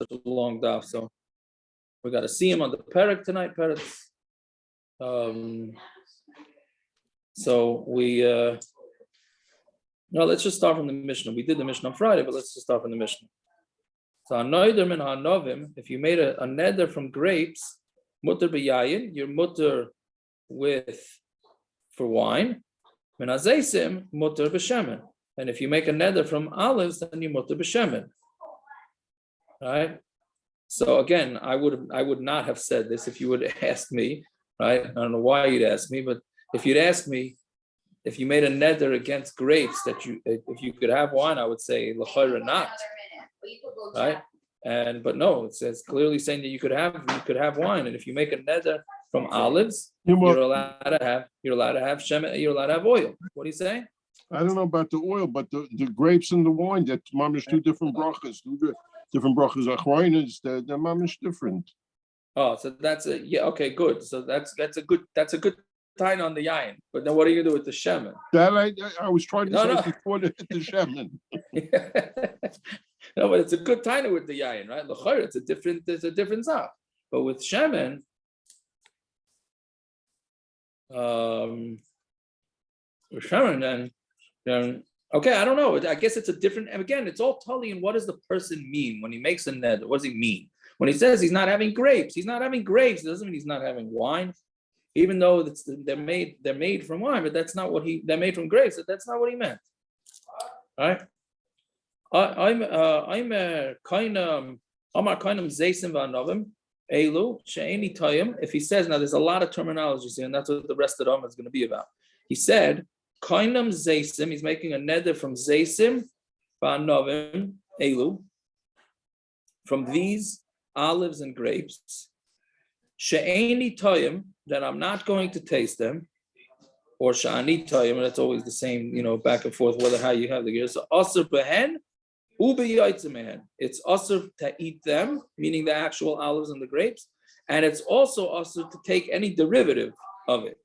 such a long daf, so we got to see him on the perek tonight. So we no, let's just start from the Mishna. We did the Mishna on Friday, but let's just start from the Mishna. So if you made a neder from grapes, mutter b'yayin, you're mutter for wine. Menazeisim mutter b'shemen. And if you make a neder from olives, then you mutter b'shemen. Right? So again, I would not have said this if you would ask me, right? I don't know why you'd ask me, but if you'd ask me if you made a neder against grapes that if you could have wine, I would say lechumra not. Right? But no, it says clearly saying that you could have wine, and if you make a neder from olives, you're allowed to have shemen, you're allowed to have oil. What do you say? I don't know about the oil, but the grapes and the wine, that's mamish two different brachas. Different brachas achroinas, they're mamish different. Oh, so that's okay, good. So that's a good time on the yayin. But then what are you gonna do with the shemen? That I was trying to say before the shemen. No, but it's a good time with the yayin, right? L'chayr, it's a different zap. But with shemen, then okay, I don't know. I guess it's a different. And again, it's all totally in what does the person mean when he makes a neder? What does he mean when he says he's not having grapes? He's not having grapes. It doesn't mean he's not having wine, even though they're made from wine. But that's not what they're made from grapes. But that's not what he meant. All right. I'm kind of zaysim v'anovim elu she'eni tayim. If he says now, there's a lot of terminologies here, and that's what the rest of the Rambam is going to be about. He said kainam zaysim. He's making a neder from zaysim v'anovim elu, from these olives and grapes. She'eni tayim, that I'm not going to taste them, or she'ani tayim, and that's always the same, back and forth whether how you have the gear. So assur behen. It's assur to eat them, meaning the actual olives and the grapes, and it's also assur to take any derivative of it.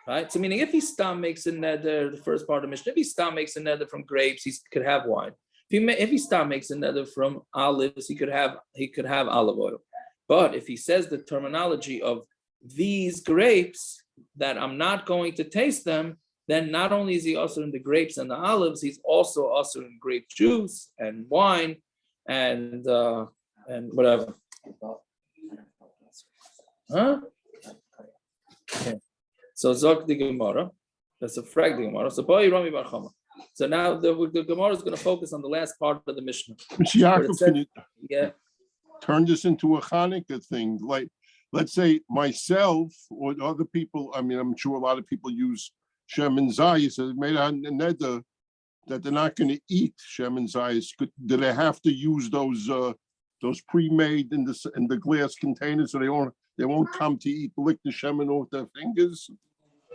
Right? So meaning if he stam makes a neder, the first part of Mishna, if he stam makes a neder from grapes, he could have wine. If he stam makes a neder from olives, he could have olive oil. But if he says the terminology of these grapes, that I'm not going to taste them, then not only is he assur in the grapes and the olives, he's also assur in grape juice and wine and whatever. Huh? Okay. So Zok the Gemara, that's a frag the Gemara. So Boy Rami Bar Chama. So now the Gemara is going to focus on the last part of the Mishnah. Can you turn this into a Hanukkah thing? Like, let's say myself or other people. I mean, I'm sure a lot of people use shemen zayis, so they made a neder that they're not going to eat shemen zayis. Do they have to use those pre-made in the glass containers so they won't come to lick the shemen off their fingers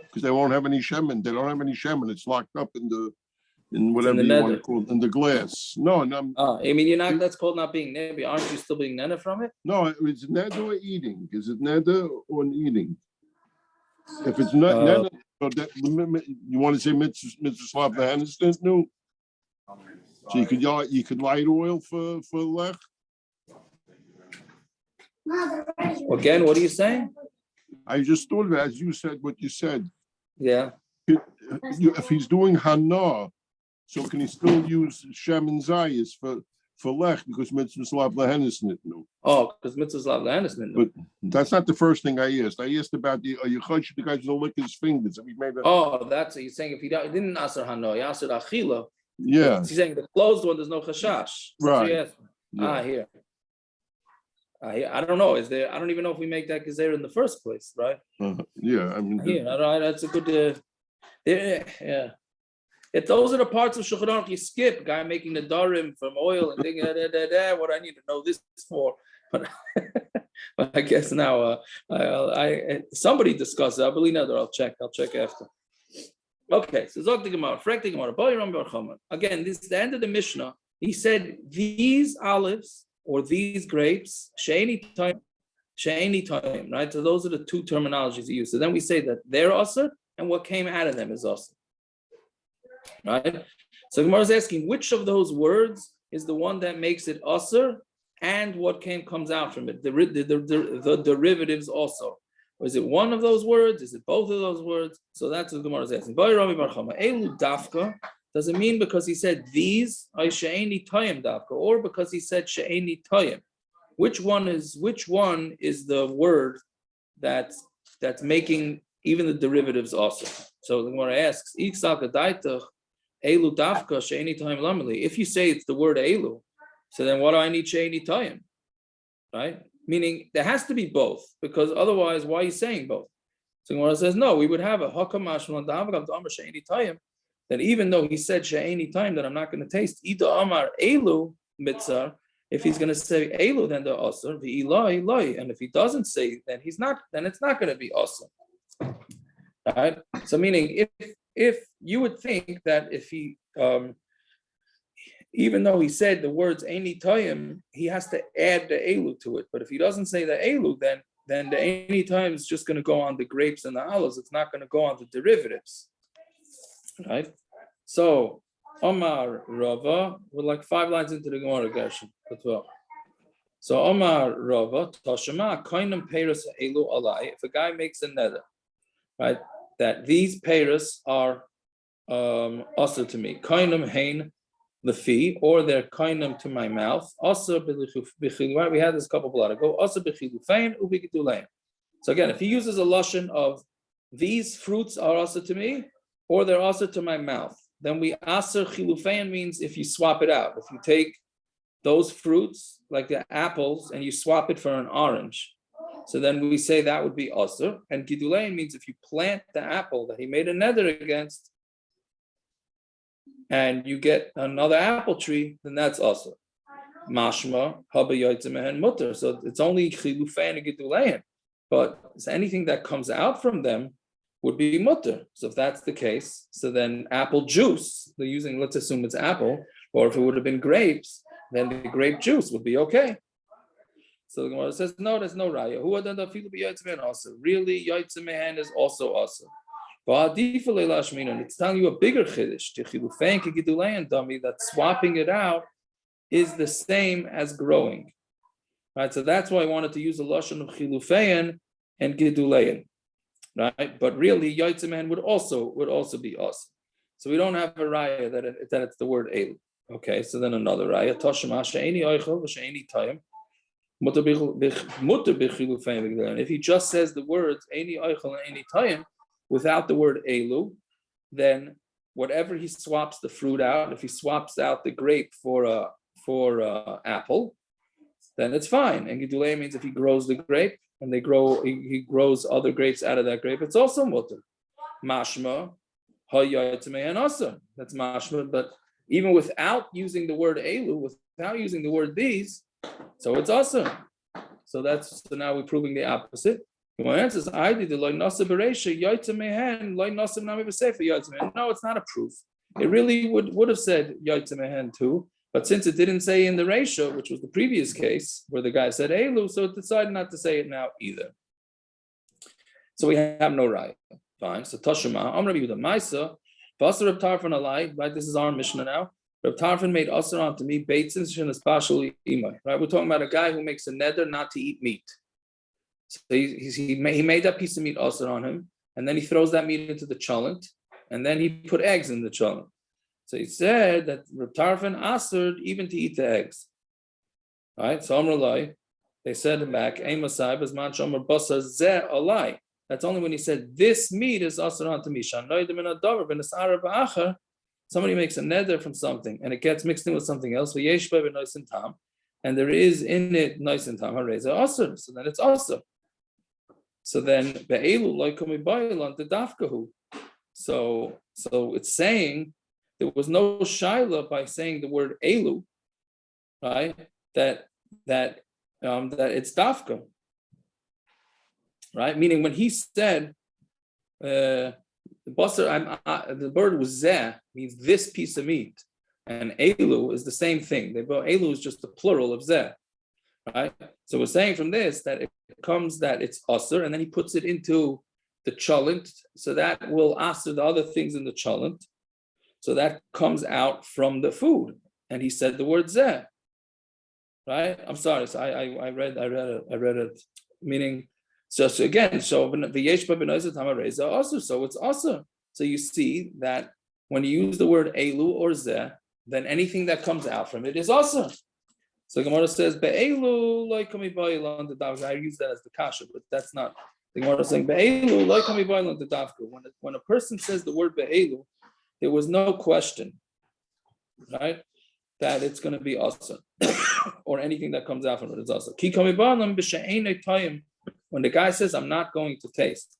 because they won't have any shemen. They don't have any shemen. It's locked up in whatever you want to call it, in the glass. No. I mean, that's called not being neder. Aren't you still being neder from it? No, it's neder or eating. Is it neder or eating? If it's not neder. So you want to say mitzvah lav no? So you could light oil for lech. Again, what are you saying? I just thought of it as you said what you said. Yeah. If he's doing hana, so can he still use shemen zayis for lech because mitzvah lav no? Oh, because mitzvah lav no. But that's not the first thing I asked. I asked about the chutz, the guy who lick his fingers. That's what you're saying. If he didn't assur hana, he assur achila. Yeah. He's saying the closed one, there's no chashash. Right. Yeah. Here. I don't know. I don't even know if we make that gezeira in the first place, right? Yeah. I mean. That's a good. Yeah. If those are the parts of Shulchan Aruch you skip, guy making the darim from oil and things, what I need to know this for. But I guess now somebody discussed it. I believe now that I'll check after. Okay, so Zok the Gemara, Frek the Gemara, again, this is the end of the Mishnah. He said these olives or these grapes, she'eni time, right? So those are the two terminologies he used. So then we say that they're assur and what came out of them is assur. Right? So Gemara is asking which of those words is the one that makes it assur and what comes out from it, the derivatives also. Or is it one of those words? Is it both of those words? So that's what Gemara is asking. Elu dafka, does it mean because he said these, she'eni toyim dafka, or because he said she'eni toyim? Which one is the word that's making even the derivatives also? So the Gemara asks, elu dafka she'eni toyim lameli. If you say it's the word elu, so then what do I need she'eni toyim? Right? Meaning there has to be both, because otherwise, why are you saying both? So Gemara says, no, we would have a hakamash she'eni toyim, that even though he said she'eni toyim, that I'm not going to taste, ida amar elu mitzar, if he's going to say elu, then the assur, v'ilai, and if he doesn't say, then it's not going to be assur. Right? So meaning, if you would think that if he, even though he said the words "eni toyim," he has to add the elu to it. But if he doesn't say the elu, then the "eni toyim" is just going to go on the grapes and the olives. It's not going to go on the derivatives, right? So Omar Rava, we're like 5 lines into the Gemara Gershon. So Omar Rava, Toshima koinam peiros elu alai. If a guy makes a neder, right, that these peiros are assur to me, koinam hein the fee, or they're koinam to my mouth. Assur b'chilufayin. We had this a couple of blot ago. Assur b'chilufayin u'b'gidulayin. So again, if he uses a lashon of these fruits are assur to me, or they're assur to my mouth, then we assur chilufayin means if you swap it out. If you take those fruits, like the apples, and you swap it for an orange, so then we say that would be assur. And gidulayin means if you plant the apple that he made a neder against, and you get another apple tree, then that's assur. Mashma haba yotzimehen mutter. So it's only chilufayin and gidulayin, but anything that comes out from them would be mutter. So if that's the case, so then apple juice, they're using, let's assume it's apple, or if it would have been grapes, then the grape juice would be okay. So the Gemara says, no, there's no raya. Really, yotzimehen is also assur. It's telling you a bigger chiddush, that swapping it out is the same as growing. Right? So that's why I wanted to use a lashon of chilufein and gidulayin. Right? But really, yotzimehen would also be assur. So we don't have a raya that it's the word elu. Okay, so then another raya. If he just says the words eini oichel and eini tayim without the word elu, then whatever he swaps the fruit out, if he swaps out the grape for apple, then it's fine. And gidulei means if he grows the grape and he grows other grapes out of that grape, it's also mutter. Mashma hayotzimei and assur. That's mashma, but even without using the word elu, without using the word these, so it's assur. So now we're proving the opposite. My answer is, no, it's not a proof. It really would have said yotzimehen too, but since it didn't say in the ratio, which was the previous case where the guy said elu, so it decided not to say it now either. So we have no right. Fine. So Toshima, I'm Rabbi Yehudah Maisa, Basar Reb Tarfon alai. Right, this is our Mishna now. Reb Tarfon made assur onto me, beitzin especially imay. Right, we're talking about a guy who makes a neder not to eat meat. So he made that piece of meat assur on him, and then he throws that meat into the cholent, and then he put eggs in the cholent. So he said that Reb Tarfon assured even to eat the eggs. Right? So Amrulai, they said back, Eimasai b'zman shomer basar zeh alai. That's only when he said this meat is assur onto me. Somebody makes a neder from something, and it gets mixed in with something else. And there is in it nice and tam assur. So then it's assur. So then be'elu loikum ibayil the dafkahu. So it's saying there was no shaila by saying the word elu, right? That it's dafka, right? Meaning when he said the bird was zeh means this piece of meat, and elu is the same thing. Elu is just the plural of zeh, right? So we're saying from this that it comes that it's assur, and then he puts it into the cholent, so that will assur the other things in the cholent. So that comes out from the food, and he said the word zeh. right? I'm sorry. So I read it. Meaning, so again, so it's assur. So you see that when you use the word elu or zeh, then anything that comes out from it is assur. So Gemara says be'elu loy kami ba'ilon the davka. I use that as the kasha, but that's not. The Gemara is saying be'elu loy kami ba'ilon the davka. When a person says the word be'elu, there was no question, right, that it's going to be assur, or anything that comes out from it is assur. Ki kami ba'ilon b'she'enei tayim. When the guy says, "I'm not going to taste,"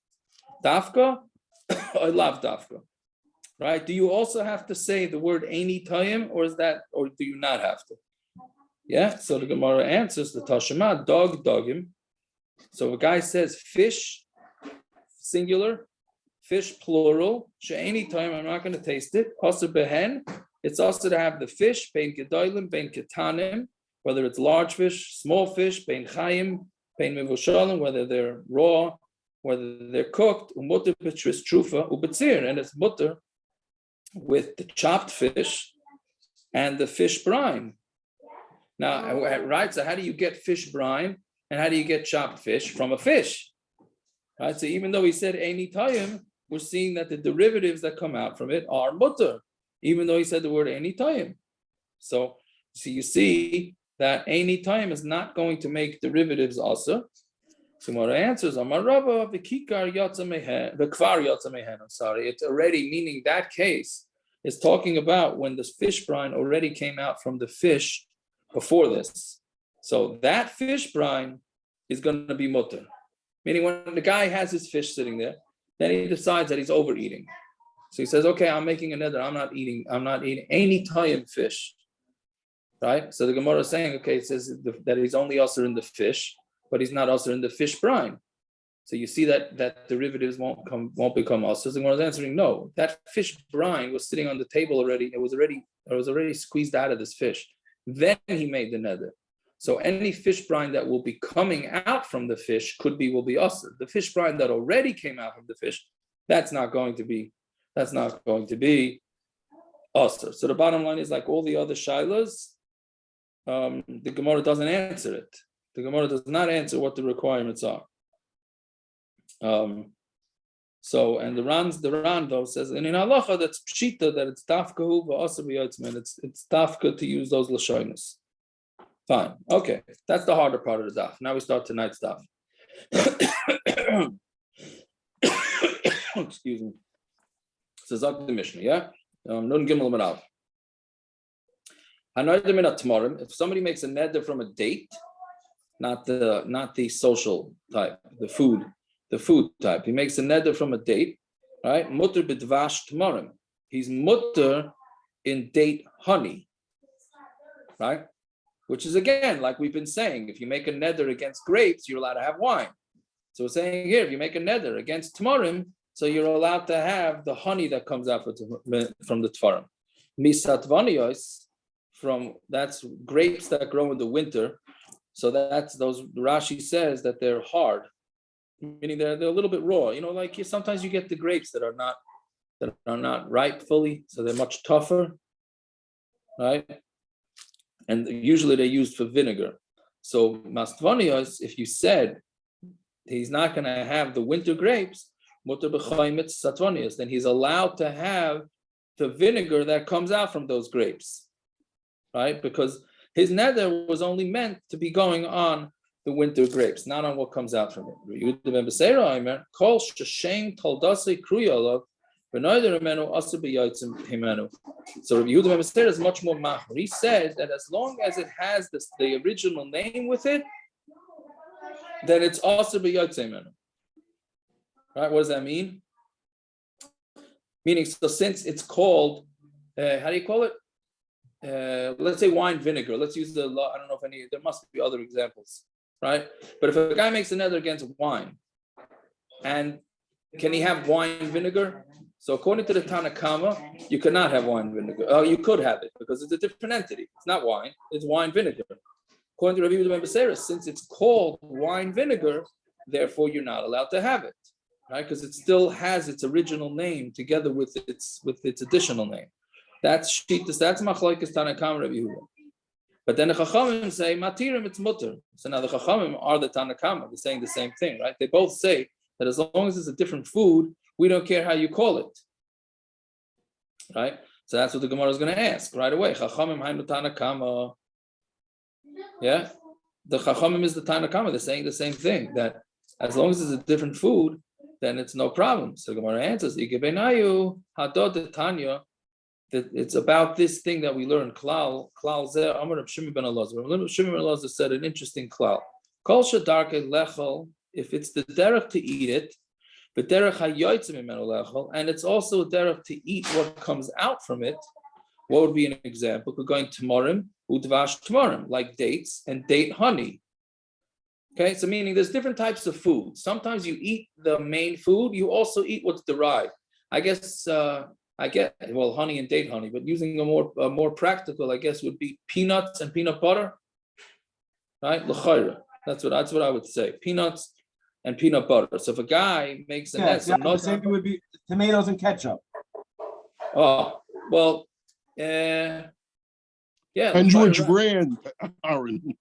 dafka, I love dafka, right? Do you also have to say the word "eini tayim," or do you not have to? Yeah. So the Gemara answers the Tashema dogim. So a guy says fish singular, fish plural. She'eini tayim, I'm not going to taste it. Also behen, it's also to have the fish bein gedolim bein ketanim, whether it's large fish, small fish, bein chayim. Whether they're raw, whether they're cooked, umutter b'tris trufa ubetzir, and it's mutter with the chopped fish and the fish brine. Now, right? So how do you get fish brine and how do you get chopped fish from a fish? Right. So even though he said eini tayim, we're seeing that the derivatives that come out from it are mutter, even though he said the word eini tayim. So you see that eini tayim is not going to make derivatives also. So what answers Amar Rava v'kikar yatsa mehen v'kvar yatsa mehen. I'm sorry, it's already meaning that case is talking about when the fish brine already came out from the fish before this. So that fish brine is going to be mutter. Meaning when the guy has his fish sitting there, then he decides that he's overeating. So he says, okay, I'm making a neder. I'm not eating eini tayim fish. Right? So the Gemara is saying, okay, it says that he's only assur in the fish, but he's not assur in the fish brine. So you see that derivatives won't become assur. So the Gemara is answering, no, that fish brine was sitting on the table already. It was already squeezed out of this fish. Then he made the neder. So any fish brine that will be coming out from the fish will be assur. The fish brine that already came out from the fish, that's not going to be assur. So the bottom line is like all the other shilas, the Gemara doesn't answer it. The Gemara does not answer what the requirements are. So, and the Ran though says, and in halacha that's pshita that it's dafka hu v'asur b'yotzman. It's dafka to use those lashonos. Fine. Okay, that's the harder part of the daf. Now we start tonight's daf. Excuse me. So Zak the Mishna, yeah. Nun gimel merav. If somebody makes a neder from a date, not the social type, the food type, he makes a neder from a date, right? Mutter b'dvash tamarim. He's mutter in date honey, right? Which is again, like we've been saying, if you make a neder against grapes, you're allowed to have wine. So we're saying here, if you make a neder against tamarim, so you're allowed to have the honey that comes out from the tamarim. Misatvaniyos. That's grapes that grow in the winter, so that's those. Rashi says that they're hard, meaning they're a little bit raw. Like sometimes you get the grapes that are not ripe fully, so they're much tougher, right? And usually they're used for vinegar. So mastvanios, if you said he's not going to have the winter grapes, mutar b'chayim satvanios, then he's allowed to have the vinegar that comes out from those grapes. Right, because his neder was only meant to be going on the winter grapes, not on what comes out from it. Yehudah ben biseira kol sheshem toldasei kruyalav v'neder imenu assur b'yotzim himenu. So Yehudah ben biseira is much more mahmir. He said that as long as it has the original name with it, then it's assur b'yotzim himenu. Right? What does that mean? Meaning, so since it's called, how do you call it? Let's say wine vinegar. Let's use I don't know if there must be other examples, right? But if a guy makes a neder against wine, and can he have wine vinegar? So according to the Tanna Kama, you cannot have wine vinegar. You could have it because it's a different entity. It's not wine, it's wine vinegar. According to Rabbi Yehudah ben biseira, since it's called wine vinegar, therefore you're not allowed to have it, right? Because it still has its original name together with its additional name. That's shittas. That's machlokes Tanna Kama Rabbi Yehudah. But then the chachamim say matirim, it's mutter. So now the chachamim are the Tanna Kama. They're saying the same thing, right? They both say that as long as it's a different food, we don't care how you call it, right? So that's what the Gemara is going to ask right away. Chachamim hainu Tanna Kama. Yeah, the chachamim is the Tanna Kama. They're saying the same thing, that as long as it's a different food, then it's no problem. So the Gemara answers, Igebenayu hadod Tanya, that it's about this thing that we learned. Klal zeh Amar Reb Shimon ben alazar. Reb Shimon ben alazar said an interesting klal. Kol shedarke lechol, if it's the derech to eat it, but derech hayoytzim imenu lechol, and it's also a derech to eat what comes out from it. What would be an example? We're going tamarim, udvash tamarim, like dates and date honey. Okay, so meaning there's different types of food. Sometimes you eat the main food, you also eat what's derived. I guess honey and date honey, but using a more practical, I guess, would be peanuts and peanut butter, right? Lechumra. That's what I would say. Peanuts and peanut butter. So if a guy makes an the same thing would be tomatoes and ketchup. Oh well, yeah. And which brand, Aaron?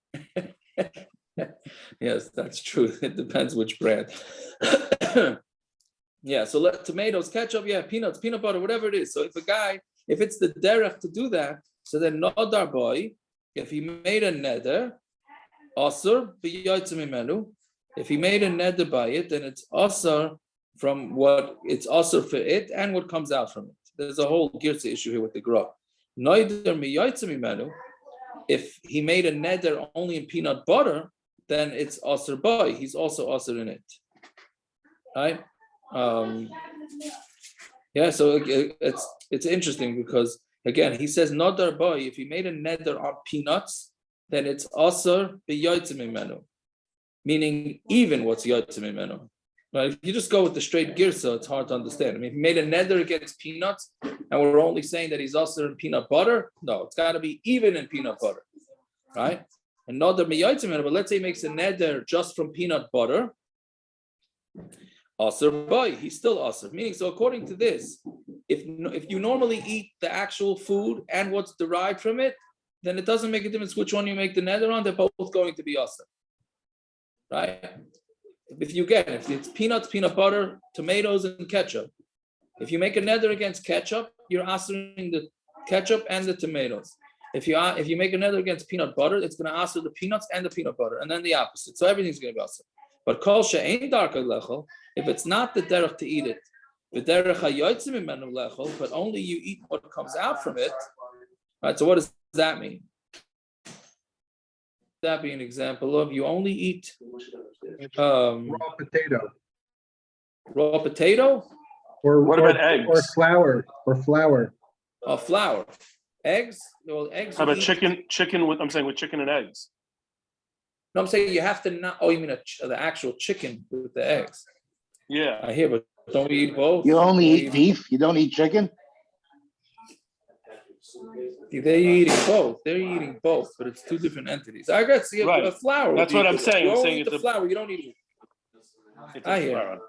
Yes, that's true. It depends which brand. Yeah, so tomatoes, ketchup, peanuts, peanut butter, whatever it is. So if it's the derech to do that, so then nodar boy, if he made a neder, assur biyoytzim imenu. If he made a neder by it, then it's assur from what it's assur for it and what comes out from it. There's a whole girsa issue here with the grub. Neder miyoytzim imenu. If he made a neder only in peanut butter, then it's assur boy. He's also assur in it, right? So it's interesting because again he says nodar boy. If he made a neder on peanuts, then it's assur biyoytzim imenu, meaning even what's yoytzim imenu. Right? If you just go with the straight girsa, it's hard to understand. I mean, if he made a neder against peanuts, and we're only saying that he's assur in peanut butter, no, it's got to be even in peanut butter, right? And nodar biyoytzim imenu. But let's say he makes a neder just from peanut butter. Assur boy, he's still assur. Meaning, so according to this, if you normally eat the actual food and what's derived from it, then it doesn't make a difference which one you make the neder on. They're both going to be assur, right? If it's peanuts, peanut butter, tomatoes, and ketchup, if you make a neder against ketchup, you're assuring the ketchup and the tomatoes. If you make a neder against peanut butter, it's going to assur the peanuts and the peanut butter, and then the opposite. So everything's going to be assur. But kol she'ein darkei lechol, if it's not the derech to eat it, the derech hayoytzim imenu lechol, but only you eat what comes out from it. Right. So what does that mean? That be an example of you only eat raw potato. Raw potato? Or what about eggs? Or flour. Oh, flour. Eggs? Well, eggs. How about chicken with chicken and eggs? No, I'm saying you have to not. Oh, you mean the actual chicken with the eggs? Yeah. I hear, but don't we eat both? You only eat beef? You don't eat chicken? They're eating both. They're eating both, but it's two different entities. I got to see a flour. That's what I'm saying. You only eat the flour. You don't eat it. I hear. Flour.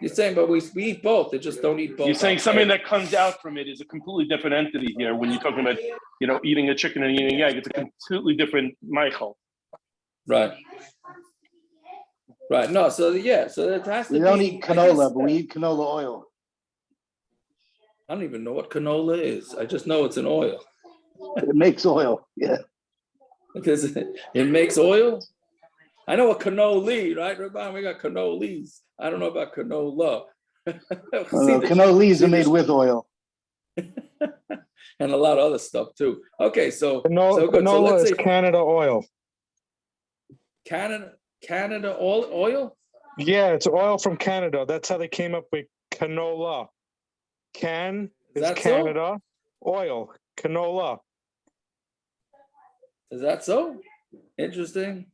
You're saying, but we eat both. They just don't eat both. You're saying something that comes out from it is a completely different entity here. When you're talking about, eating a chicken and eating an egg, it's a completely different Michael. Right. No, so it has to be. We don't eat canola, but we eat canola oil. I don't even know what canola is. I just know it's an oil. It makes oil, yeah. Because it makes oil? I know a cannoli, right? Rabbi, we got cannolis. I don't know about canola. Cannolis are made with oil. And a lot of other stuff too. Okay, so canola is Canada oil. Canada oil? Yeah, it's oil from Canada. That's how they came up with canola. Can is Canada, oil, canola. Is that so? Interesting.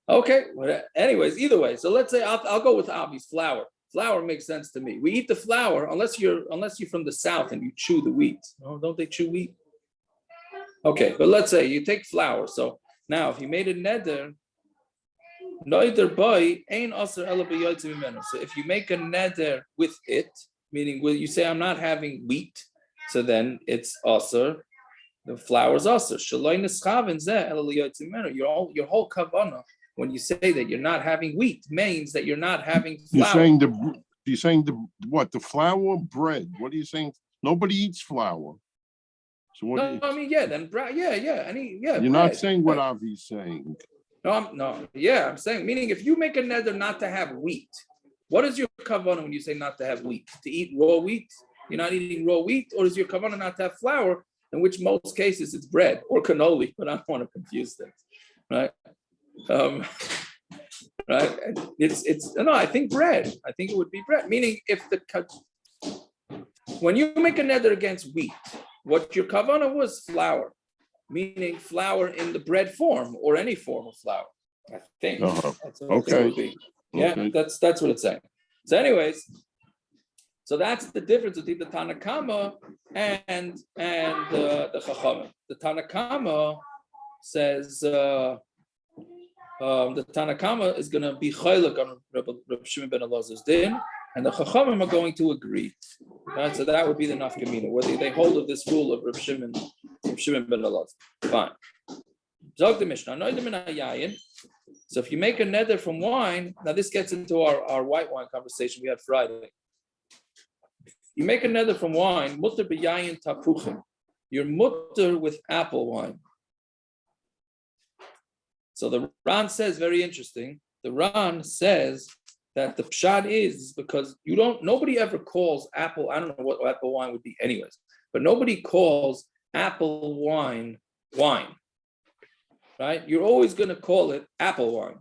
Okay. Well, anyways, either way. So let's say I'll go with obvious flour. Flour makes sense to me. We eat the flour unless you're from the South and you chew the wheat. Oh, don't they chew wheat? Okay, but let's say you take flour. So now if you made a neder, neder boy ain't assur ela biyoytzim imenu. So if you make a neder with it, meaning you say I'm not having wheat, so then it's assur The flour is assur. Your whole kavanah, when you say that you're not having wheat, means that you're not having flour. You're saying the what? The flour, bread. What are you saying? Nobody eats flour. So what? No, I mean, yeah, then bread, yeah. You're bread. not saying what Avi's saying. I'm saying, meaning if you make a neder not to have wheat, what is your kavanah when you say not to have wheat? To eat raw wheat? You're not eating raw wheat, or is your kavanah not to have flour? In which most cases it's bread or cannoli, but I don't want to confuse things, right? Right? It's no, I think bread. I think it would be bread. Meaning, when you make a neder against wheat, what your kavanah was flour, meaning flour in the bread form or any form of flour. I think. That's what Okay. it would be. Yeah, Okay. that's what it's saying. So, anyways, so that's the difference between the Tanna Kama and the chachamim. The Tanna Kama says the Tanna Kama is going to be chaylik on Reb Shimon ben Elazar's din, and the chachamim are going to agree. Right? So that would be the nafkamina, whether they hold of this rule of Reb Shimon ben Elazar. Fine. Zog the Mishna. So if you make a neder from wine, now this gets into our white wine conversation we had Friday. You make a neder from wine, mutter b'yayin tapuchim. You're mutter with apple wine. So the Ran says, very interesting. The Ran says that the pshat is because nobody ever calls apple, I don't know what apple wine would be anyways, but nobody calls apple wine, right? You're always going to call it apple wine.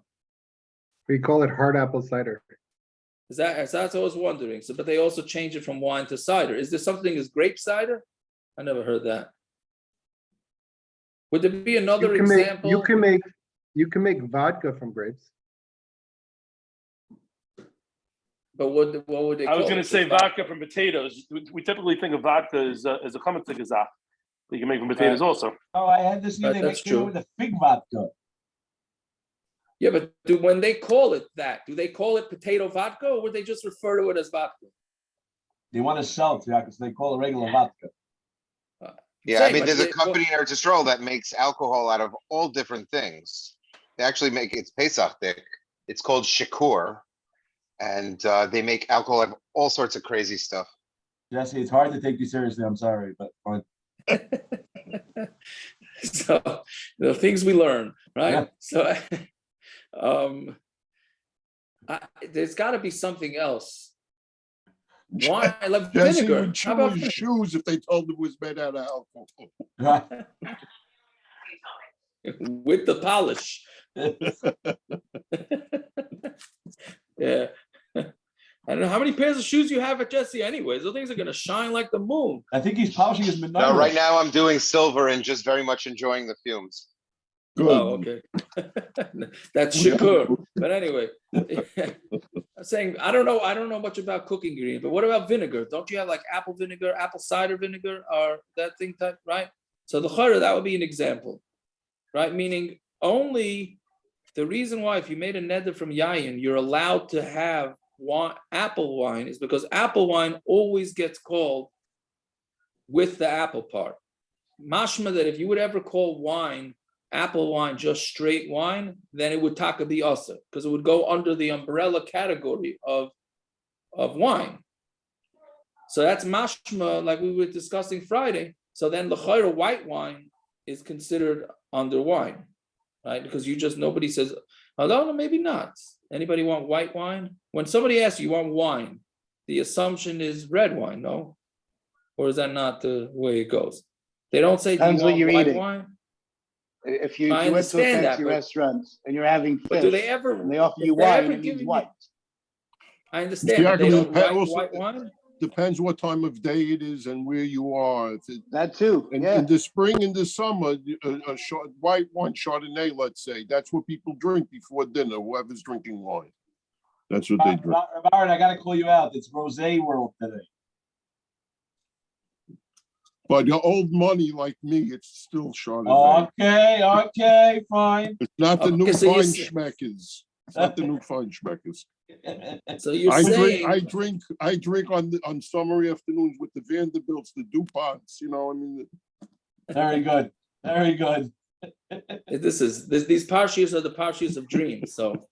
We call it hard apple cider. That's what I was wondering. So, but they also change it from wine to cider. Is there something as grape cider? I never heard that. Would there be another example? You can make vodka from grapes. But what would they call it? I was going to say vodka from potatoes. We typically think of vodka as a chutz that you can make from potatoes also. Oh, I had this new. They make it with a fig vodka. Yeah, but when they call it that, do they call it potato vodka, or would they just refer to it as vodka? They want to sell it, because they call it regular vodka. Yeah, I mean, there's a company in Eretz Yisrael that makes alcohol out of all different things. They actually make it's Pesach. It's called Shakur, and they make alcohol out of all sorts of crazy stuff. Jesse, it's hard to take you seriously. I'm sorry, but fine. So the things we learn, right? Yeah. So there's got to be something else. Why? I love Jesse vinegar. would chew his shoes if they told him it was made out of alcohol. With the polish. Yeah. I don't know how many pairs of shoes you have at Jesse anyways. Those things are going to shine like the moon. I think he's polishing his menorah. No, right now I'm doing silver and just very much enjoying the fumes. Good. Oh, okay. That's shakur. But anyway, I'm saying I don't know much about cooking ingredients, but what about vinegar? Don't you have like apple vinegar, apple cider vinegar, or that thing type, right? So the chayra, that would be an example, right? Meaning only the reason why if you made a neder from yayin, you're allowed to have apple wine is because apple wine always gets called with the apple part. Mashma that if you would ever call wine apple wine just straight wine, then it would taka be assur because it would go under the umbrella category of wine. So that's mashma like we were discussing Friday. So then l'chayra white wine is considered under wine, right? Because nobody says, although maybe not. Anybody want white wine? When somebody asks you want wine, the assumption is red wine, no? Or is that not the way it goes? They don't say, Depends do you what you're want white eating. wine? If you I went to a understand fancy that, restaurant and you're having But fish, do they ever? and they offer if you they wine, ever it give means you- white. I understand. But they don't write white wine. Depends what time of day it is and where you are. That too, In yeah. the spring and the summer, a white wine Chardonnay, let's say, that's what people drink before dinner, whoever's drinking wine. That's what they drink. Aaron, I got to call you out. It's Rosé World today. But your old money like me, it's still Chardonnay. Okay, fine. It's not the new Okay, so you Feinschmeckers. It's not the new Feinschmeckers. So you're I saying drink on summer afternoons with the Vanderbilts, the DuPonts, I mean. Very good. Very good. These parshias are the parshias of dreams. So,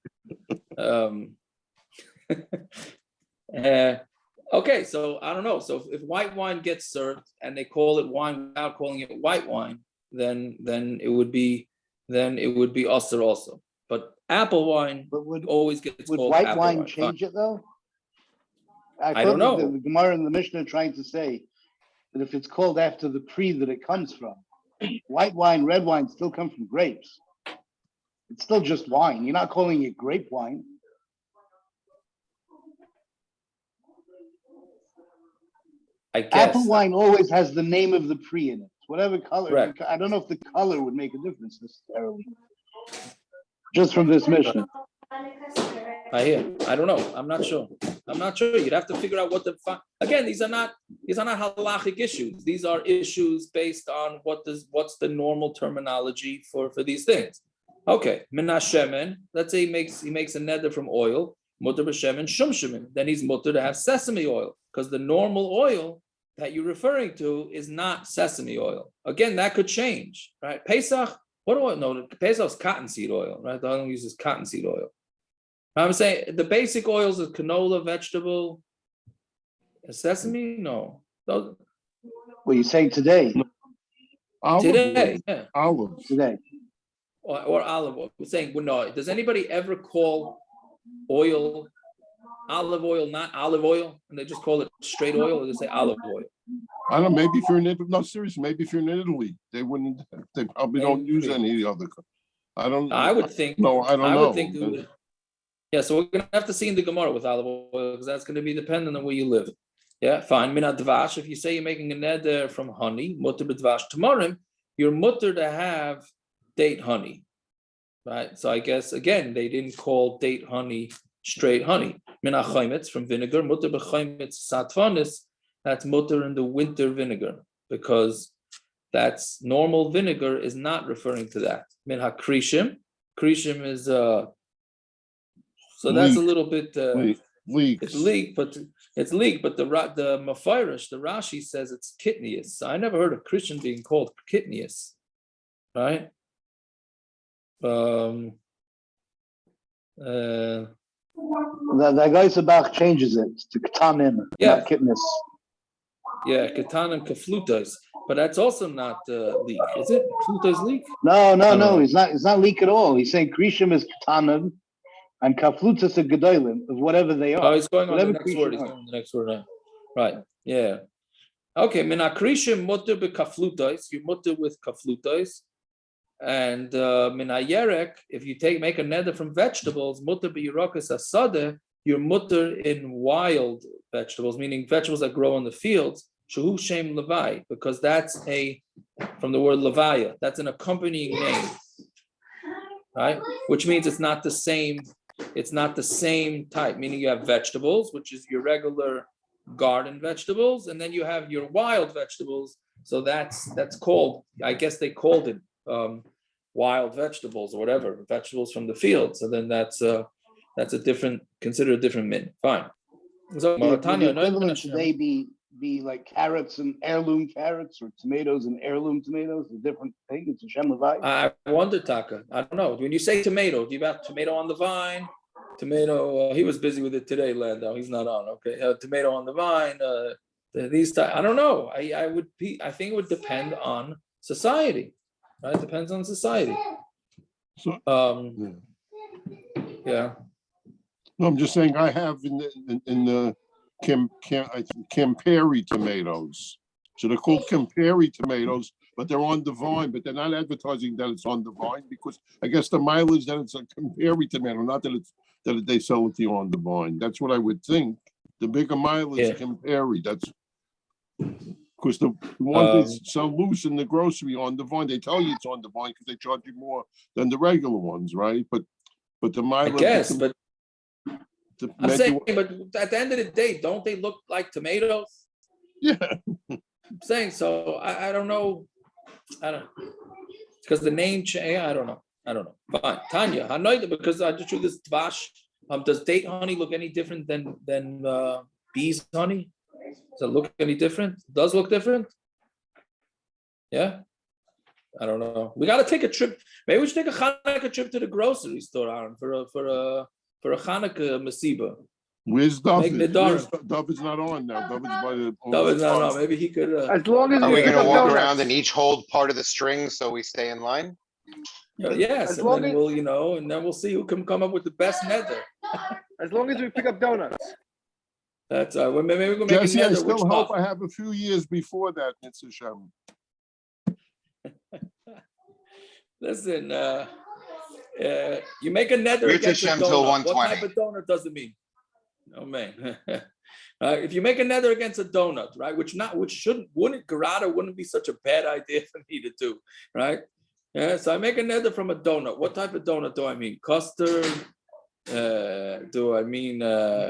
okay. So I don't know. So if white wine gets served and they call it wine without calling it white wine, then it would be assur also. But apple wine always gets Would called white apple wine wine. change it though? I don't thought know. The Gemara and the Mishna are trying to say that if it's called after the tree that it comes from, white wine, red wine still come from grapes. It's still just wine. You're not calling it grape wine. I guess Apple wine always has the name of the tree in it. Whatever color. Correct. I don't know if the color would make a difference necessarily. Just from this Mishna. I hear. I don't know. I'm not sure. You'd have to figure out what again, these are not halachic issues. These are issues based on what's the normal terminology for these things. Okay, minashemen. Let's say he makes a neder from oil. Mutter b'shemen shumshemen. Then he's mutter to have sesame oil because the normal oil that you're referring to is not sesame oil. Again, that could change, right? Pesach. What oil? No, Pesach's cottonseed oil, right? The other one uses cottonseed oil. I'm saying the basic oils of canola, vegetable, sesame. No, those, What you saying today? today, yeah. Olive. Today. Or olive oil. We're saying, well, no. Does anybody ever call oil olive oil not olive oil, and they just call it straight oil, or they say olive oil? I don't know, maybe if you're in Italy, no, seriously, maybe if you're in Italy, they probably don't use any of the other. I would think. No, I don't know. I would think. Yeah, so we're gonna have to see in the Gemara with olive oil because that's gonna be dependent on where you live. Yeah, fine. Minat dvash. If you say you're making a neder from honey, mutter b'dvash tamarim, you're mutter to have date honey, right? So I guess again they didn't call date honey straight honey. Minat chaymetz from vinegar, mutter b'chaymetz satvanis. That's mutter in the winter vinegar because that's normal vinegar is not referring to that. Minat krishim is so that's leek. a little bit Leeks. It's leek, but the Mafirish, the Rashi says it's kitnius. I never heard of Christian being called kitnius, right? The Geisebach changes it to ketanim, not kitness. Yeah, ketan and kaflutas, but that's also not leek, is it? Kaflutas leek? No. It's not leek at all. He's saying krishim is ketanim. And kaflutas are gedolim of whatever they are. Oh, he's going on the next word. Right. Yeah. Okay. Minakrishim mutter bekaflutais. You mutter with kaflutais. And minayerek, if you make a neder from vegetables, mutter beyirakas asade, you're mutter in wild vegetables, meaning vegetables that grow in the fields. Shehu shem levai, because that's from the word levaya. That's an accompanying name, right? Which means it's not the same. It's not the same type, meaning you have vegetables, which is your regular garden vegetables, and then you have your wild vegetables. So that's called, I guess they called it wild vegetables or whatever, vegetables from the field. So then that's a different, consider a different min. Fine. So Tanya, should they be like carrots and heirloom carrots or tomatoes and heirloom tomatoes? A different thing. It's a Shem Levai. I wonder, Taka. I don't know. When you say tomato, do you have tomato on the vine? Tomato. He was busy with it today, Lando. He's not on. Okay, tomato on the vine. These type. I don't know. I think it would depend on society. Right? It depends on society. So, yeah. No, I'm just saying I have in the Campari tomatoes. So they're called Campari tomatoes, but they're on the vine, but they're not advertising that it's on the vine because I guess the mileage that it's a Campari tomato, not that they sell it to you on the vine. That's what I would think. The bigger mileage Campari, that's because the one they sell loose in the grocery on the vine, they tell you it's on the vine because they charge you more than the regular ones, right? But the mileage. I guess, but I'm saying, but at the end of the day, don't they look like tomatoes? Yeah. I'm saying so. I don't know. I don't because the name change. I don't know. Fine, Tanya. I know because I just drew this dvash. Does date honey look any different than bees honey? Does it look any different? It does look different? Yeah. I don't know. We got to take a trip. Maybe we should take a Hanukkah trip to the grocery store, Aaron, for a Hanukkah masiba. Where's David? Nedarim. David's not on now. David's by the. No. Maybe he could. As long as Are you we pick gonna up walk donuts. around and each hold part of the string so we stay in line? Yes, As and long then as- we'll, and then we'll see who can come up with the best neder. As long as we pick up donuts. That's well, maybe we'll make Jesse, a I neder. still Which hope month? I have a few years before that, Mr. Shimon. Listen, you make a neder You're against a Hashem till donut. What 120. type of donut does it mean? Oh man. If you make a neder against a donut, right, wouldn't be such a bad idea for me to do, right? Yeah, so I make a neder from a donut. What type of donut do I mean? Custard? Do I mean?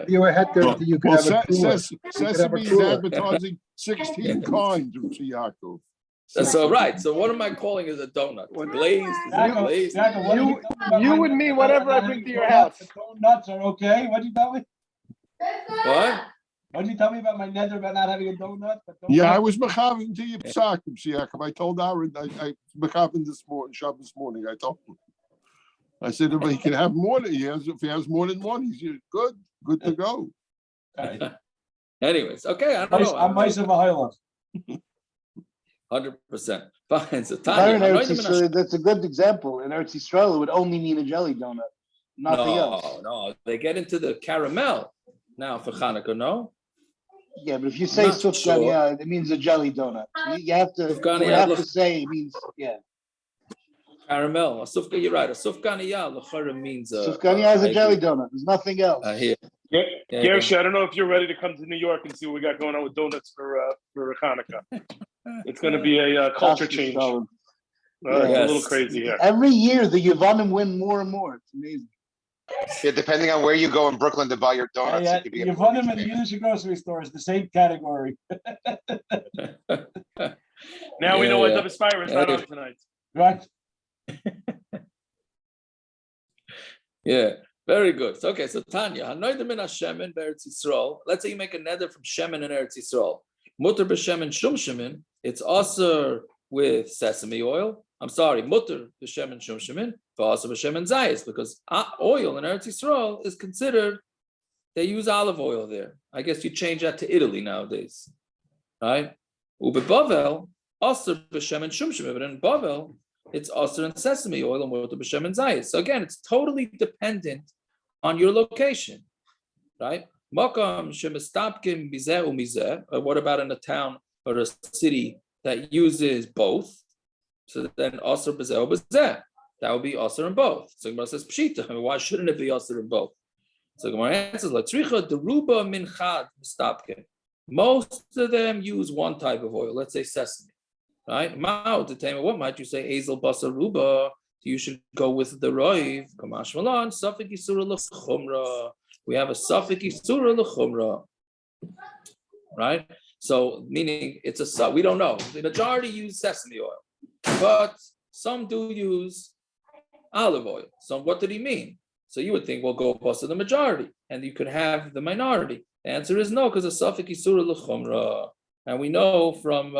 You had to. You could have a cooler. Sesame is cooler. advertising 16 kinds of Yaakov. So right. So what am I calling as a donut? Glazed? Is it glazed? You and me, whatever I bring to your house. Donuts are okay. What did you tell me? What? What did you tell me about my neder about not having a donut? Yeah, I was mechaven to your psakim, Yaakov. I told Aaron, I mechaven this morning. I told him. I said if he can have more than if he has more than one, he's good to go. Anyways, okay. I don't know. I'm nice of a highlight. 100%. Fine. So Fire Tanya, in Eretz Yisrael, that's a good example. In Eretz Yisrael, it would only mean a jelly donut, nothing else. No, they get into the caramel now for Hanukkah. No. Yeah, but if you say Not sufganiya, it means a jelly donut. You have to. Sufganiya, You have look. to say it means Caramel. Sufka, you're right. A sufganiya, lechumra means sufganiya is a jelly donut. There's nothing else. Here. Gersh, I don't know if you're ready to come to New York and see what we got going on with donuts for Hanukkah. It's going to be a culture change. It's a little crazy here. Every year, the Yevanim win more and more. It's amazing. Yeah, depending on where you go in Brooklyn to buy your donuts, it could be You find them in the Yiddish grocery stores, the same category. Now we know why Daf Yomi is not on tonight. Right? Yeah, very good. So, okay, so Tanya, hanoidim min hashemen be'eretz Yisrael. Let's say you make a neder from shemen in Eretz Yisrael. Mutter b'shemen shum shemen. It's assur with sesame oil. I'm sorry, mutter b'shemen shum shemen, but also b'shemen zayis, because oil in Eretz Yisrael is considered. They use olive oil there. I guess you change that to Italy nowadays, right? Ubebavel assur b'shemen shum shemen, but in Bavel it's assur and sesame oil and mutter b'shemen zayis. So again, it's totally dependent on your location, right? Makam shemistapkim bizeh umizeh. What about in a town or a city that uses both? So then assur bizeh or bizeh. That would be assur in both. So Gemara says pshita. Why shouldn't it be assur in both? So Gemara answers latzricha deruba min chad mistapkim. Most of them use one type of oil. Let's say sesame, right? What might you say? Hazel basar ruba. You should go with the roiv. Kamash malan safek assur lechumra. We have a safek assur lechumra, right? So meaning it's a we don't know. The majority use sesame oil, but some do use olive oil. So what did he mean? So you would think, well, go plus to the majority, and you could have the minority. The answer is no, because a safek assur lechumra, and we know from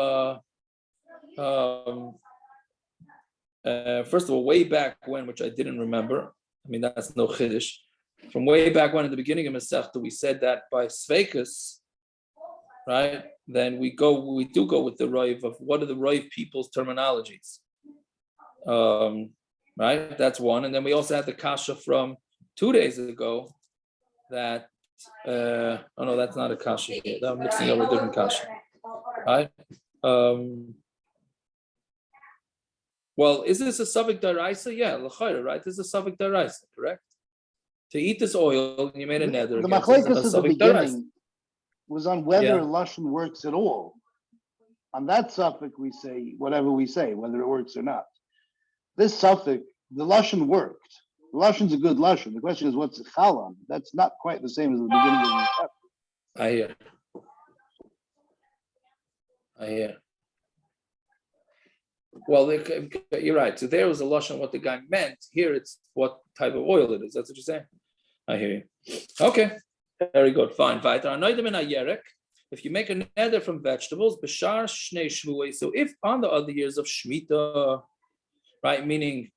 first of all, way back when, which I didn't remember. I mean, that's no chiddush. From way back when, in the beginning of Masechta, we said that by sfekus, right? Then we do go with the roiv of what are the roiv people's terminologies, right? That's one, and then we also had the kasha from 2 days ago that oh no, that's not a kasha here. I'm mixing up a different kasha, right? Well, is this a safek dioyraysa? Yeah, lechumra, right? This is a safek dioyraysa, correct? To eat this oil, and you made a neder. The machlekes at the beginning was on whether lashon works at all. On that safek, we say whatever we say, whether it works or not. This safek, the lashon worked. The lashon's a good lashon. The question is, what's it chal on? That's not quite the same as the beginning of the safek. I hear. Well, you're right. So there was a lashon what the guy meant. Here it's what type of oil it is. That's what you're saying. I hear you. Okay, very good. Fine. If you make a neder from vegetables, b'shar shnei shvuos. So if on the other years of Shemitah, right? Meaning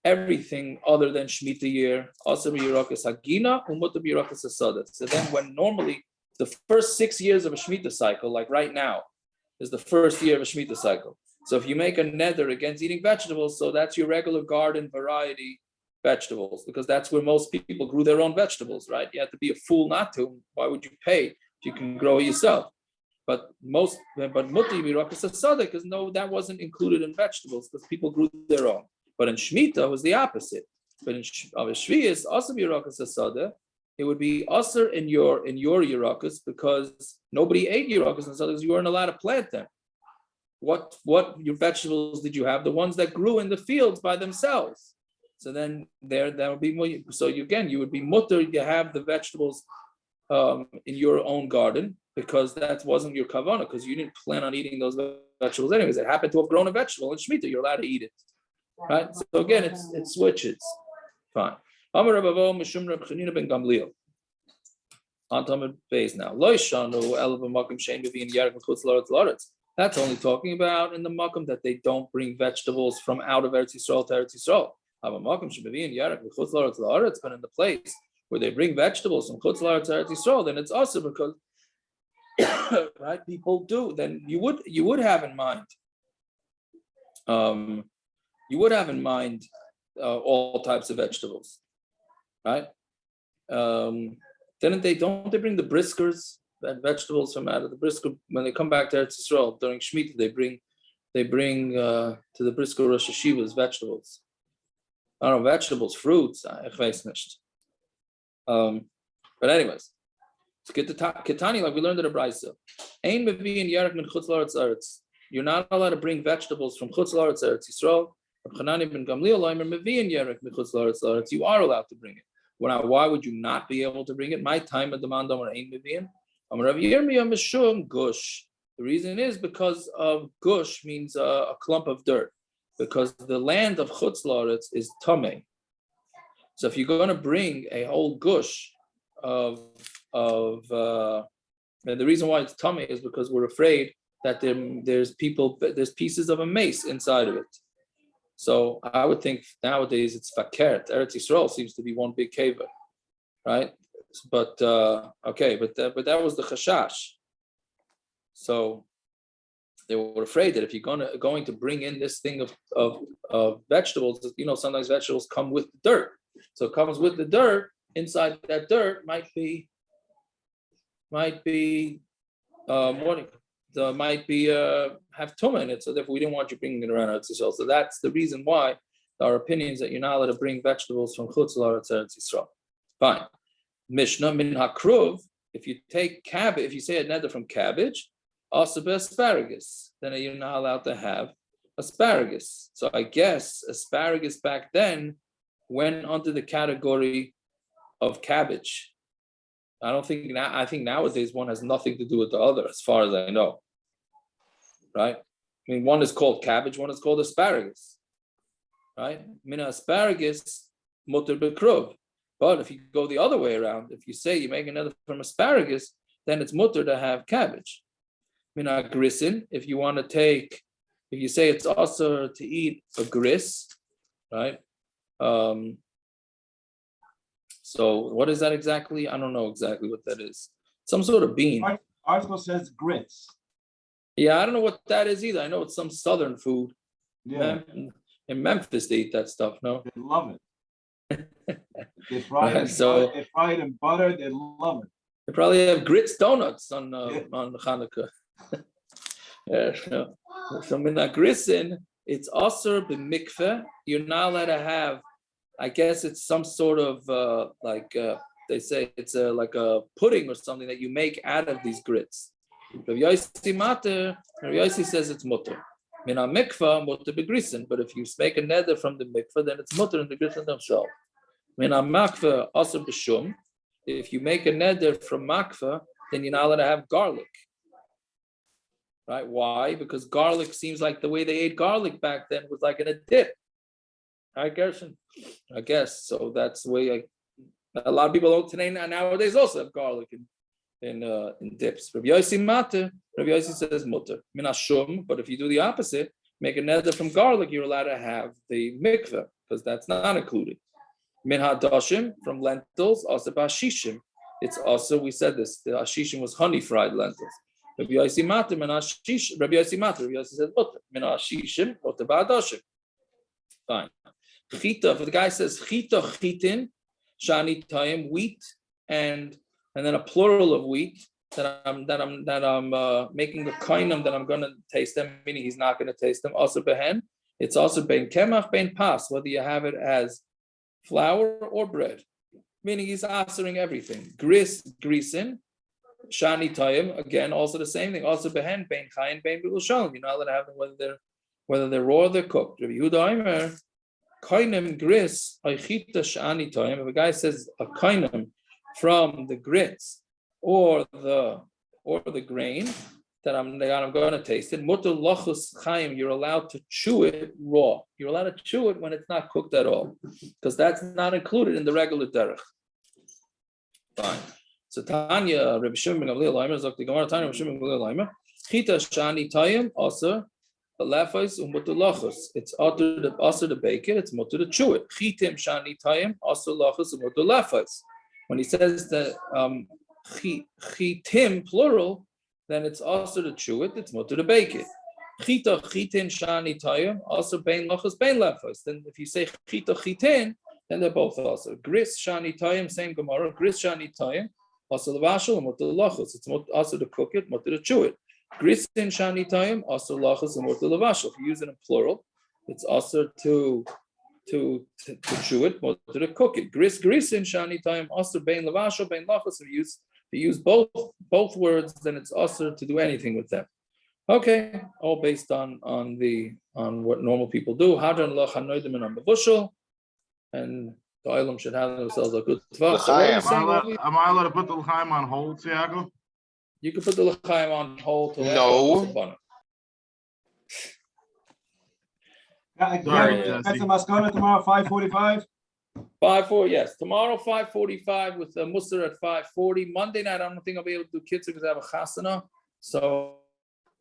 everything other than Shemitah year, also b'yirakas hagina, umutar b'yirakas hasada. So then when normally the first 6 years of a Shemitah cycle, like right now, is the first year of a Shemitah cycle. So if you make a neder against eating vegetables, so that's your regular garden variety vegetables, because that's where most people grew their own vegetables, right? You have to be a fool not to. Why would you pay if you can grow it yourself? But muti b'yirakas hasada, because no, that wasn't included in vegetables, because people grew their own. But in Shemitah it was the opposite. But in Shvius, also b'yirakas hasada, it would be assur in your yirakas, because nobody ate yirakas hasada because you weren't allowed to plant them. What your vegetables did you have? The ones that grew in the fields by themselves. So then that would be more. So you would be mutter. You have the vegetables in your own garden, because that wasn't your kavanah, because you didn't plan on eating those vegetables anyways. It happened to have grown a vegetable in Shemitah. You're allowed to eat it. Right. So again, it switches. Fine. Amar Rabavo Mishum Reb Chanina ben Gamliel. On Talmud base now. Lo yishanu elav b'makom shein b'vi'in yarek chutz laaretz. That's only talking about in the makom that they don't bring vegetables from out of Eretz Yisrael to Eretz Yisrael. But in the place where they bring vegetables from chutz laaretz to Eretz Yisrael, then it's also because right, people do. Then you would have in mind. You would have in mind all types of vegetables, right? Don't they bring the briskers, that vegetables from out of the brisker when they come back to Eretz Yisrael during Shemitah? They bring to the brisker Rosh Hashivas vegetables. I don't know, vegetables, fruits. Ich weiß nicht. But anyways, let's get to Ketani, like we learned at a brayso. Ein mevi'in yarek min chutz laaretz. You're not allowed to bring vegetables from chutz laaretz Eretz Yisrael. You are allowed to bring it. Well, now, why would you not be able to bring it? My time at the mandam ain't mevi'in. Gush. The reason is because of gush means a clump of dirt, because the land of chutz laaretz is tamei. So if you're going to bring a whole gush of and the reason why it's tamei is because we're afraid that there's pieces of a mace inside of it. So I would think nowadays it's fakert. Eretz Yisrael seems to be one big cave, right? But but that was the chashash. So they were afraid that if you're going to bring in this thing of vegetables, sometimes vegetables come with dirt. So it comes with the dirt. Inside that dirt might be have tumah in it, so therefore we didn't want you bringing it around Eretz Yisrael. So that's the reason why our opinion is that you're not allowed to bring vegetables from chutz laaretz Eretz Yisrael. Fine. Mishna min hakruv. If you take cabbage, if you say a neder from cabbage, also asparagus, then you're not allowed to have asparagus. So I guess asparagus back then went under the category of cabbage. I think nowadays one has nothing to do with the other, as far as I know. Right? I mean, one is called cabbage, one is called asparagus. Right? Mina asparagus, mutter bekruv. But if you go the other way around, if you say you make another from asparagus, then it's mutter to have cabbage. Mina grisin, if you say it's also to eat a gris, right? So what is that exactly? I don't know exactly what that is. Some sort of bean. Article says grits. Yeah, I don't know what that is either. I know it's some southern food. Yeah. In Memphis, they eat that stuff, no? They love it. They fry it in butter. They love it. They probably have grits donuts on Hanukkah. So mina grisin, it's assur b'mikveh. You're not allowed to have. I guess it's some sort of they say it's like a pudding or something that you make out of these grits. Rav Yossi says it's mutter. Mina mikvah mutter begrisin. But if you make a neder from the mikvah, then it's mutter in the grisin themselves. Mina makvah assur b'shum. If you make a neder from makvah, then you're not allowed to have garlic. Right? Why? Because garlic seems like the way they ate garlic back then was like in a dip. Right, Gershon? I guess so. That's the way a lot of people today nowadays also have garlic in dips. Rav Yossi says mutter. Mina shum, but if you do the opposite, make a neder from garlic, you're allowed to have the mikveh, because that's not included. Min hadashim, from lentils, also bashishim. It's also, we said this, the ashishim was honey fried lentils. Rabbi Yossi Matter, Rabbi Yossi said, min ashishim, butter ba'adashim. Fine. Chita, if the guy says chita chitin, shani tayim, wheat, and then a plural of wheat, that I'm making the kainim that I'm going to taste them, meaning he's not going to taste them. Also behen, it's also ben kemach ben pas, whether you have it as flour or bread, meaning he's assuring everything. Grisin, shani tayim, again, also the same thing. Also behen ben chayin ben b'ul shalom. You're not allowed to have them whether they're raw or they're cooked. Rabbi Yehudah kainim gris aychita shani tayim. If a guy says a kainim from the grits or the grain that I'm going to taste it, mutter lachus chaim, you're allowed to chew it raw. You're allowed to chew it when it's not cooked at all, because that's not included in the regular derech. Fine. So Tanya, Rabbi Shimon ben Gamliel, Zok the Gemara, Tanya, Rabbi Shimon ben Gamliel, chita shani tayim also the lefais umutter lachus. It's also to bake it. It's mutter to chew it. Chitim shani tayim also lachus umutter lefais. When he says that chitim plural, then it's also to chew it. It's mutter to bake it. Chita chitin shani tayim also bein lachus bein lefais. Then if you say chita chitin, then they're both also. Gris shani tayim, same Gemara. Gris shani tayim also levashel mutter lachus. It's also to cook it, mutter to chew it. Gris in shani tayim also lachus and mutter levashel. If you use it in plural, it's also to chew it, mutter to cook it. Gris in shani tayim also bein levashel bein lachus. If you use both words, then it's also to do anything with them. Okay, all based on what normal people do. Hadran lachan noidim and on the bushel, and the oilam should have themselves a good tvach. Am I allowed to put the l'chaim on hold, Tiago? You can put the l'chaim on hold till No. That's the maskana tomorrow, 5:45. 5:40, yes. Tomorrow 5:45 with the musar at 5:40. Monday night, I don't think I'll be able to do kitzur because I have a chasana. So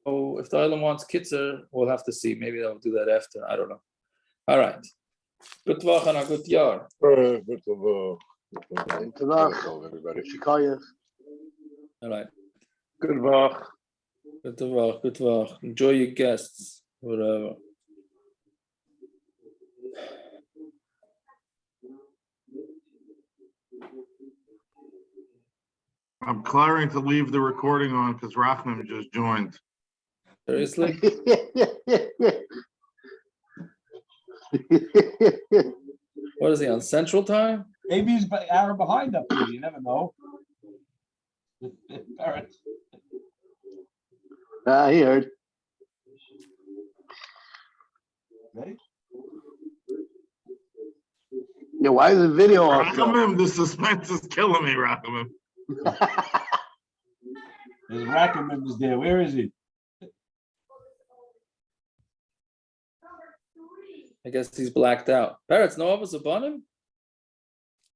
if the oilam wants kitzur, we'll have to see. Maybe they'll do that after. I don't know. All right. Good tvach and a good yar. Good tvach, everybody. All right. Good vach. Good tvach. Good tvach. Enjoy your guests. Whatever. I'm clearing to leave the recording on because Rachman just joined. Seriously? What is he on Central Time? Maybe he's an hour behind up here. You never know. He heard. Ready? Yeah, why is the video off? Rachamim, the suspense is killing me, Rachamim. There's Rachamim is there. Where is he? I guess he's blacked out. Parrots, no of us upon him?